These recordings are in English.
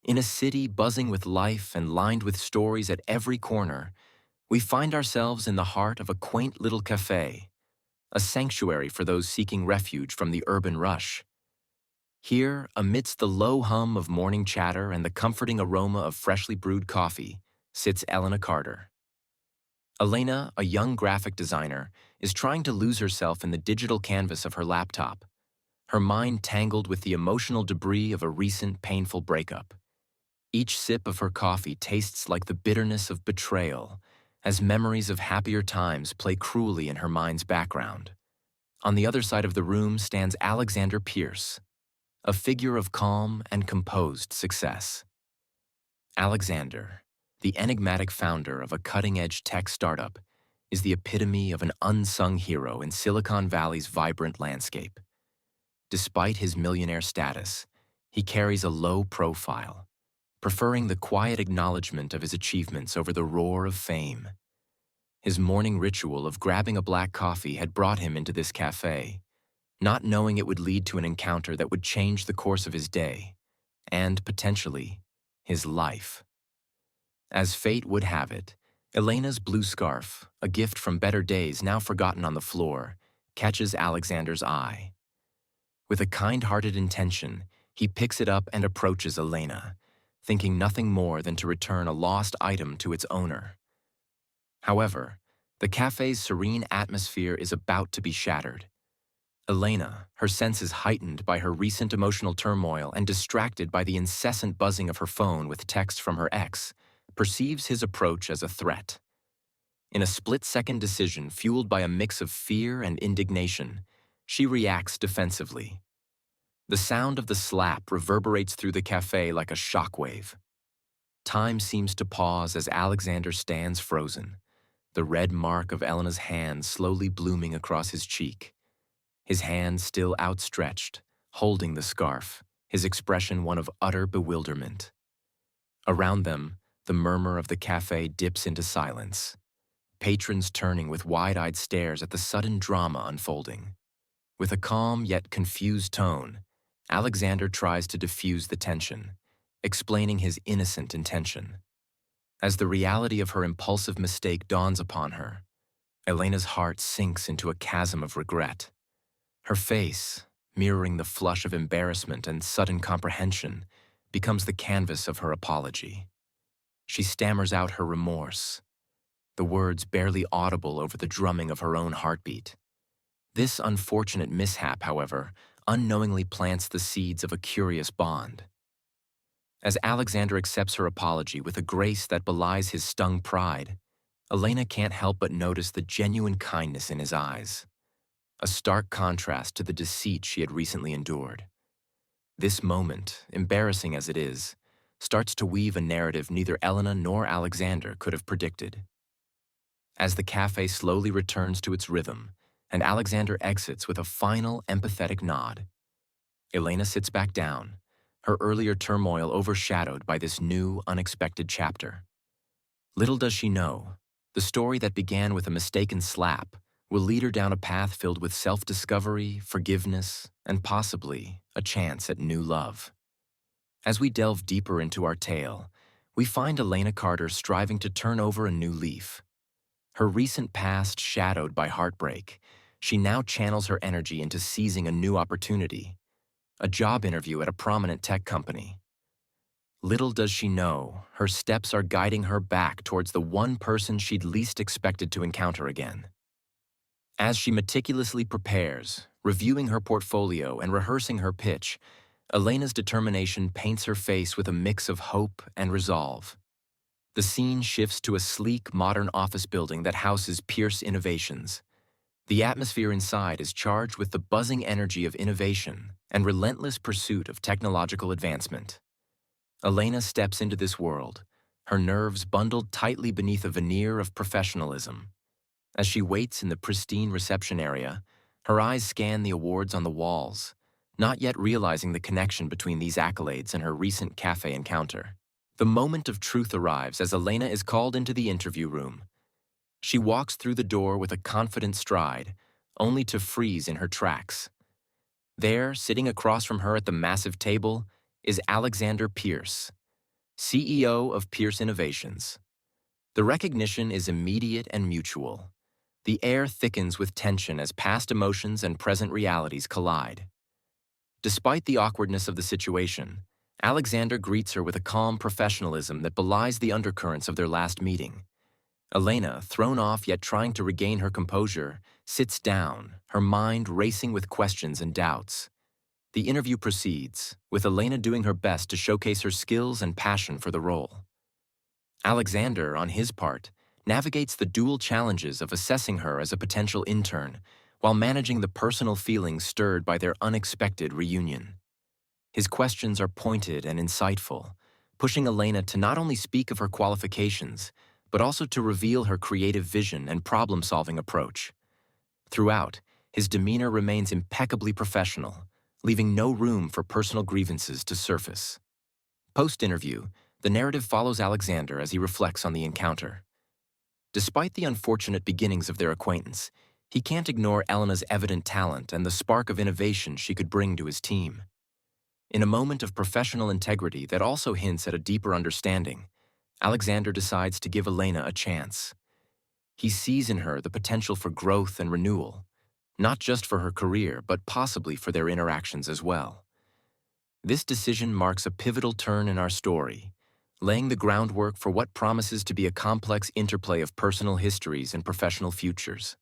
In a city buzzing with life and lined with stories at every corner, we find ourselves in the heart of a quaint little cafe, a sanctuary for those seeking refuge from the urban rush. Here, amidst the low hum of morning chatter and the comforting aroma of freshly brewed coffee, sits Elena Carter. Elena, a young graphic designer, is trying to lose herself in the digital canvas of her laptop, her mind tangled with the emotional debris of a recent painful breakup. Each sip of her coffee tastes like the bitterness of betrayal, as memories of happier times play cruelly in her mind's background. On the other side of the room stands Alexander Pierce, a figure of calm and composed success. Alexander, the enigmatic founder of a cutting-edge tech startup, is the epitome of an unsung hero in Silicon Valley's vibrant landscape. Despite his millionaire status, he carries a low profile, preferring the quiet acknowledgement of his achievements over the roar of fame. His morning ritual of grabbing a black coffee had brought him into this cafe, not knowing it would lead to an encounter that would change the course of his day, and, potentially, his life. As fate would have it, Elena's blue scarf, a gift from better days now forgotten on the floor, catches Alexander's eye. With a kind-hearted intention, he picks it up and approaches Elena, thinking nothing more than to return a lost item to its owner. However, the cafe's serene atmosphere is about to be shattered. Elena, her senses heightened by her recent emotional turmoil and distracted by the incessant buzzing of her phone with texts from her ex, perceives his approach as a threat. In a split-second decision fueled by a mix of fear and indignation, she reacts defensively. The sound of the slap reverberates through the cafe like a shockwave. Time seems to pause as Alexander stands frozen, the red mark of Elena's hand slowly blooming across his cheek. His hand still outstretched, holding the scarf, his expression one of utter bewilderment. Around them, the murmur of the cafe dips into silence, patrons turning with wide-eyed stares at the sudden drama unfolding. With a calm yet confused tone, Alexander tries to diffuse the tension, explaining his innocent intention. As the reality of her impulsive mistake dawns upon her, Elena's heart sinks into a chasm of regret. Her face, mirroring the flush of embarrassment and sudden comprehension, becomes the canvas of her apology. She stammers out her remorse, the words barely audible over the drumming of her own heartbeat. This unfortunate mishap, however, unknowingly plants the seeds of a curious bond. As Alexander accepts her apology with a grace that belies his stung pride, Elena can't help but notice the genuine kindness in his eyes, a stark contrast to the deceit she had recently endured. This moment, embarrassing as it is, starts to weave a narrative neither Elena nor Alexander could have predicted. As the cafe slowly returns to its rhythm, and Alexander exits with a final empathetic nod, Elena sits back down, her earlier turmoil overshadowed by this new, unexpected chapter. Little does she know, the story that began with a mistaken slap will lead her down a path filled with self-discovery, forgiveness, and possibly a chance at new love. As we delve deeper into our tale, we find Elena Carter striving to turn over a new leaf. Her recent past shadowed by heartbreak, she now channels her energy into seizing a new opportunity, a job interview at a prominent tech company. Little does she know, her steps are guiding her back towards the one person she'd least expected to encounter again. As she meticulously prepares, reviewing her portfolio and rehearsing her pitch, Elena's determination paints her face with a mix of hope and resolve. The scene shifts to a sleek, modern office building that houses Pierce Innovations. The atmosphere inside is charged with the buzzing energy of innovation and relentless pursuit of technological advancement. Elena steps into this world, her nerves bundled tightly beneath a veneer of professionalism. As she waits in the pristine reception area, her eyes scan the awards on the walls, not yet realizing the connection between these accolades and her recent cafe encounter. The moment of truth arrives as Elena is called into the interview room. She walks through the door with a confident stride, only to freeze in her tracks. There, sitting across from her at the massive table, is Alexander Pierce, CEO of Pierce Innovations. The recognition is immediate and mutual. The air thickens with tension as past emotions and present realities collide. Despite the awkwardness of the situation, Alexander greets her with a calm professionalism that belies the undercurrents of their last meeting. Elena, thrown off yet trying to regain her composure, sits down, her mind racing with questions and doubts. The interview proceeds, with Elena doing her best to showcase her skills and passion for the role. Alexander, on his part, navigates the dual challenges of assessing her as a potential intern while managing the personal feelings stirred by their unexpected reunion. His questions are pointed and insightful, pushing Elena to not only speak of her qualifications, but also to reveal her creative vision and problem-solving approach. Throughout, his demeanor remains impeccably professional, leaving no room for personal grievances to surface. Post-interview, the narrative follows Alexander as he reflects on the encounter. Despite the unfortunate beginnings of their acquaintance, he can't ignore Elena's evident talent and the spark of innovation she could bring to his team. In a moment of professional integrity that also hints at a deeper understanding, Alexander decides to give Elena a chance. He sees in her the potential for growth and renewal, not just for her career, but possibly for their interactions as well. This decision marks a pivotal turn in our story, laying the groundwork for what promises to be a complex interplay of personal histories and professional futures.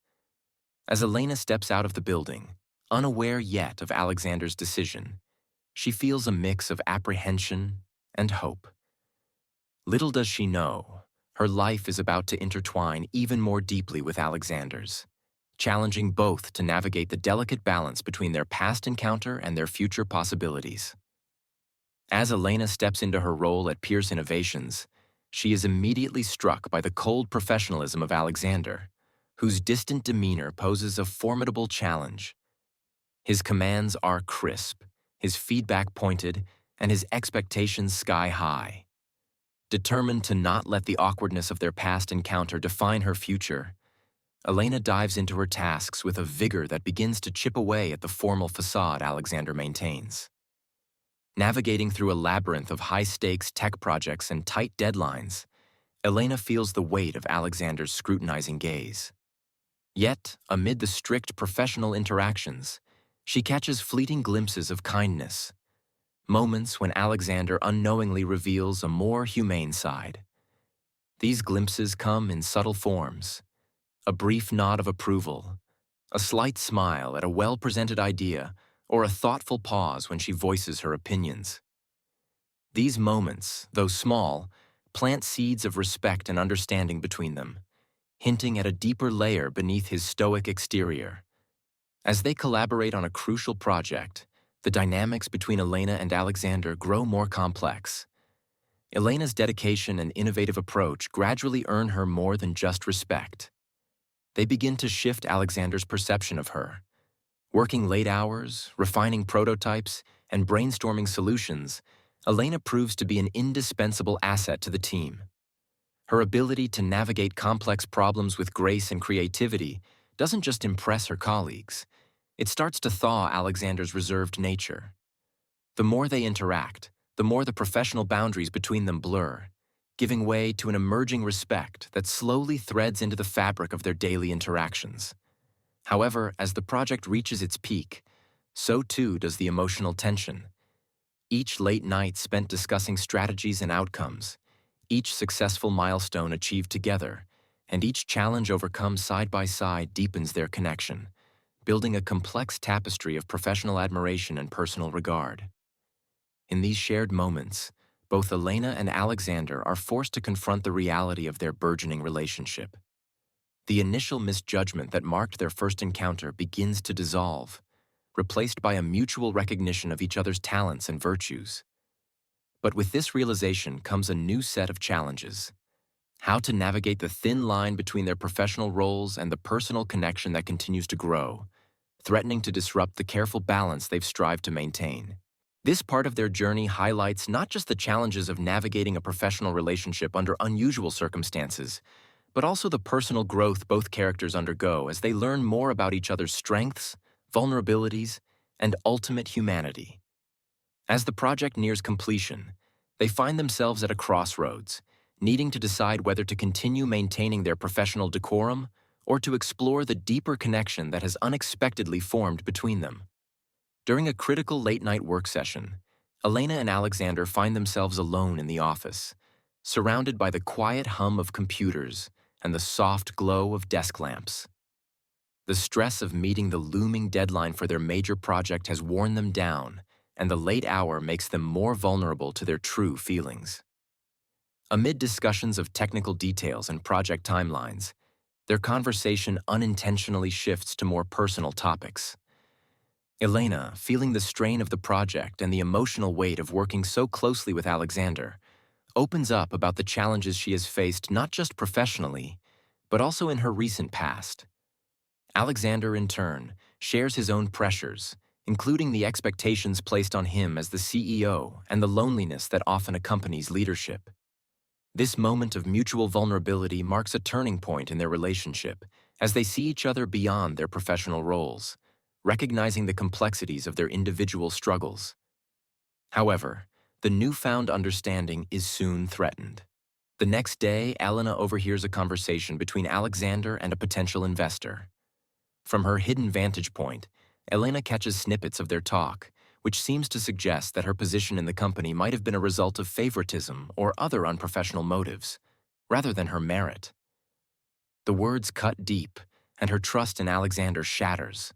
As Elena steps out of the building, unaware yet of Alexander's decision, she feels a mix of apprehension and hope. Little does she know, her life is about to intertwine even more deeply with Alexander's, challenging both to navigate the delicate balance between their past encounter and their future possibilities. As Elena steps into her role at Pierce Innovations, she is immediately struck by the cold professionalism of Alexander, whose distant demeanor poses a formidable challenge. His commands are crisp, his feedback pointed, and his expectations sky-high. Determined to not let the awkwardness of their past encounter define her future, Elena dives into her tasks with a vigor that begins to chip away at the formal facade Alexander maintains. Navigating through a labyrinth of high-stakes tech projects and tight deadlines, Elena feels the weight of Alexander's scrutinizing gaze. Yet, amid the strict professional interactions, she catches fleeting glimpses of kindness, moments when Alexander unknowingly reveals a more humane side. These glimpses come in subtle forms: a brief nod of approval, a slight smile at a well-presented idea, or a thoughtful pause when she voices her opinions. These moments, though small, plant seeds of respect and understanding between them, hinting at a deeper layer beneath his stoic exterior. As they collaborate on a crucial project, the dynamics between Elena and Alexander grow more complex. Elena's dedication and innovative approach gradually earn her more than just respect. They begin to shift Alexander's perception of her. Working late hours, refining prototypes, and brainstorming solutions, Elena proves to be an indispensable asset to the team. Her ability to navigate complex problems with grace and creativity doesn't just impress her colleagues, it starts to thaw Alexander's reserved nature. The more they interact, the more the professional boundaries between them blur, giving way to an emerging respect that slowly threads into the fabric of their daily interactions. However, as the project reaches its peak, so too does the emotional tension. Each late night spent discussing strategies and outcomes, each successful milestone achieved together, and each challenge overcome side by side deepens their connection, building a complex tapestry of professional admiration and personal regard. In these shared moments, both Elena and Alexander are forced to confront the reality of their burgeoning relationship. The initial misjudgment that marked their first encounter begins to dissolve, replaced by a mutual recognition of each other's talents and virtues. But with this realization comes a new set of challenges: how to navigate the thin line between their professional roles and the personal connection that continues to grow, threatening to disrupt the careful balance they've strived to maintain. This part of their journey highlights not just the challenges of navigating a professional relationship under unusual circumstances, but also the personal growth both characters undergo as they learn more about each other's strengths, vulnerabilities, and ultimate humanity. As the project nears completion, They find themselves at a crossroads, needing to decide whether to continue maintaining their professional decorum or to explore the deeper connection that has unexpectedly formed between them. During a critical late-night work session, Elena and Alexander find themselves alone in the office, surrounded by the quiet hum of computers and the soft glow of desk lamps. The stress of meeting the looming deadline for their major project has worn them down, and the late hour makes them more vulnerable to their true feelings. Amid discussions of technical details and project timelines, their conversation unintentionally shifts to more personal topics. Elena, feeling the strain of the project and the emotional weight of working so closely with Alexander, opens up about the challenges she has faced not just professionally, but also in her recent past. Alexander, in turn, shares his own pressures, including the expectations placed on him as the CEO and the loneliness that often accompanies leadership. This moment of mutual vulnerability marks a turning point in their relationship as they see each other beyond their professional roles, recognizing the complexities of their individual struggles. However, the newfound understanding is soon threatened. The next day, Elena overhears a conversation between Alexander and a potential investor. From her hidden vantage point, Elena catches snippets of their talk, which seems to suggest that her position in the company might have been a result of favoritism or other unprofessional motives, rather than her merit. The words cut deep, and her trust in Alexander shatters.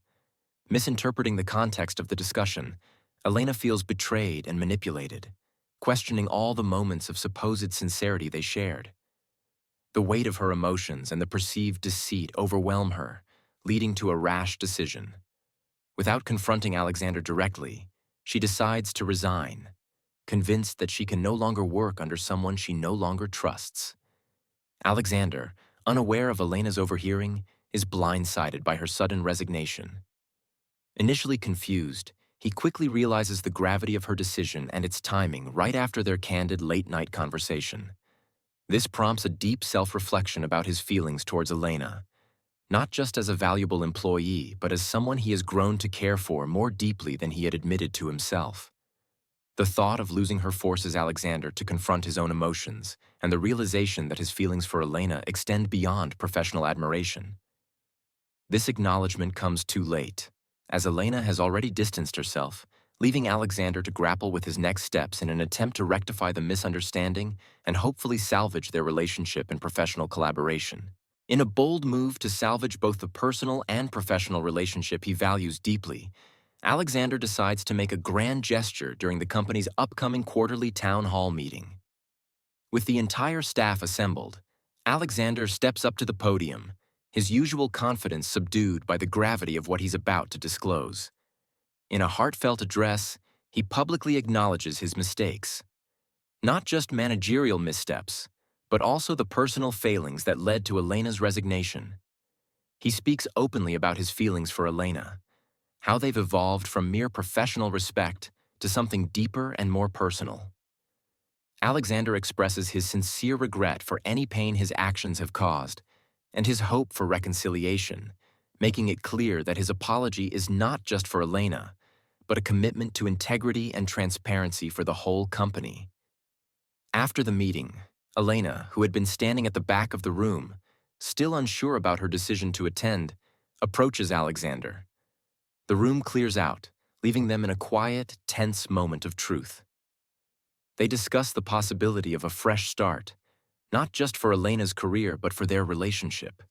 Misinterpreting the context of the discussion, Elena feels betrayed and manipulated, questioning all the moments of supposed sincerity they shared. The weight of her emotions and the perceived deceit overwhelm her, leading to a rash decision. Without confronting Alexander directly, she decides to resign, convinced that she can no longer work under someone she no longer trusts. Alexander, unaware of Elena's overhearing, is blindsided by her sudden resignation. Initially confused, he quickly realizes the gravity of her decision and its timing right after their candid late-night conversation. This prompts a deep self-reflection about his feelings towards Elena, not just as a valuable employee, but as someone he has grown to care for more deeply than he had admitted to himself. The thought of losing her forces Alexander to confront his own emotions, and the realization that his feelings for Elena extend beyond professional admiration. This acknowledgement comes too late, as Elena has already distanced herself, leaving Alexander to grapple with his next steps in an attempt to rectify the misunderstanding and hopefully salvage their relationship and professional collaboration. In a bold move to salvage both the personal and professional relationship he values deeply, Alexander decides to make a grand gesture during the company's upcoming quarterly town hall meeting. With the entire staff assembled, Alexander steps up to the podium, his usual confidence subdued by the gravity of what he's about to disclose. In a heartfelt address, he publicly acknowledges his mistakes. Not just managerial missteps, but also the personal failings that led to Elena's resignation. He speaks openly about his feelings for Elena, how they've evolved from mere professional respect to something deeper and more personal. Alexander expresses his sincere regret for any pain his actions have caused, and his hope for reconciliation, making it clear that his apology is not just for Elena, but a commitment to integrity and transparency for the whole company. After the meeting, Elena, who had been standing at the back of the room, still unsure about her decision to attend, approaches Alexander. The room clears out, leaving them in a quiet, tense moment of truth. They discuss the possibility of a fresh start, not just for Elena's career but for their relationship.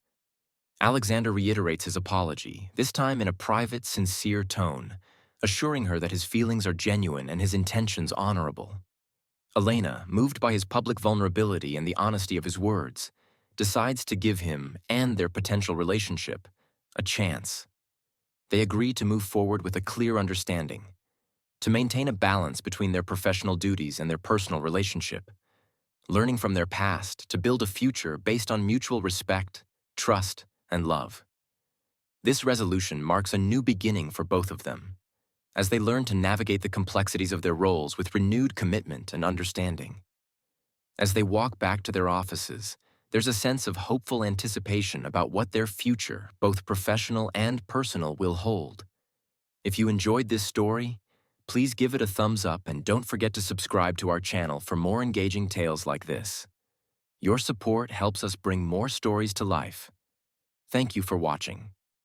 Alexander reiterates his apology, this time in a private, sincere tone, assuring her that his feelings are genuine and his intentions honorable. Elena, moved by his public vulnerability and the honesty of his words, decides to give him, and their potential relationship, a chance. They agree to move forward with a clear understanding, to maintain a balance between their professional duties and their personal relationship, learning from their past to build a future based on mutual respect, trust, and love. This resolution marks a new beginning for both of them, as they learn to navigate the complexities of their roles with renewed commitment and understanding. As they walk back to their offices, there's a sense of hopeful anticipation about what their future, both professional and personal, will hold. If you enjoyed this story, Please give it a thumbs up and don't forget to subscribe to our channel for more engaging tales like this. Your support helps us bring more stories to life. Thank you for watching.